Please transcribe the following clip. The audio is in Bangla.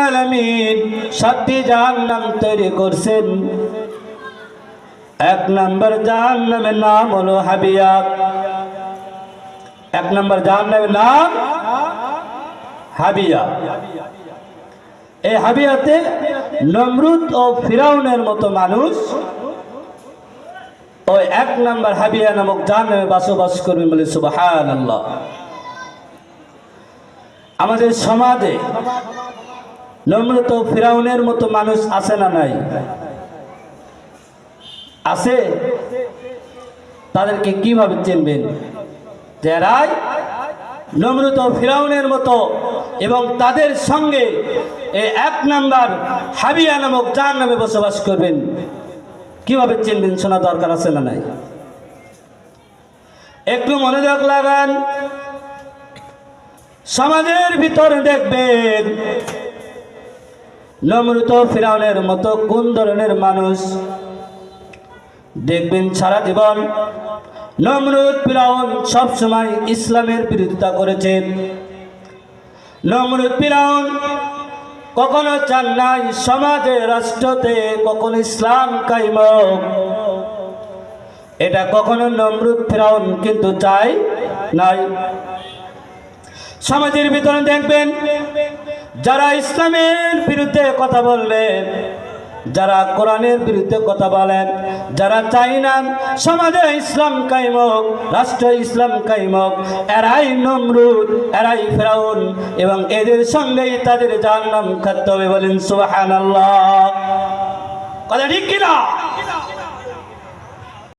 আলামিন 7টি জাহান্নাম তৈরি করছেন। এক নম্বর জাহান্নামের নাম হলো হাবিয়া। এক নম্বর জাহান্নামের নাম হাবিয়া। এই হাবিয়াতে নমরুদ ও ফিরাউনের মতো মানুষ ওই এক নম্বর হাবিয়া নামক জাহান্নামে বসবাস করবে বলে সুবহানাল্লাহ। আমাদের সমাজে নমরুদ ও ফিরাউনের মতো মানুষ আছে না নাই? আছে। তাদেরকে কিভাবে চিনবেন? যারাই নমরুদ ও ফিরাউনের মতো এবং তাদের সঙ্গে এই এক নাম্বার হাবিয়া নামক জাহান্নামে বসবাস করবেন, কিভাবে চিনবেন? শোনা দরকার আছে না নাই? একটু মনোযোগ লাগান। সমাজের ভিতরে দেখবেন নমরুদ ও ফিরাউনের মতো কোন ধরনের মানুষ দেখবেন। সারা জীবন নমরুদ ফিরাউন সবসময় ইসলামের বিরোধিতা করেছেন। নমরুদ ফিরাউন কখনো চান নাই সমাজে রাষ্ট্রতে কখনো ইসলাম কায়েম হোক। এটা কখনো নমরুদ ফিরাউন কিন্তু চায় নাই। সমাজের ভিতরে দেখবেন যারা ইসলামের বিরুদ্ধে কথা বলবেন, যারা কোরআনের বিরুদ্ধে কথা বলেন, যারা চাই না সমাজে ইসলাম কায়েম হোক, রাষ্ট্র ইসলাম কায়েম হোক, এরাই নমরুদ, এরাই ফিরাউন এবং এদের সঙ্গেই তাদের জাহান্নাম খেতে হবে। বলেন সুবহানাল্লাহ। কথা ঠিক কিনা?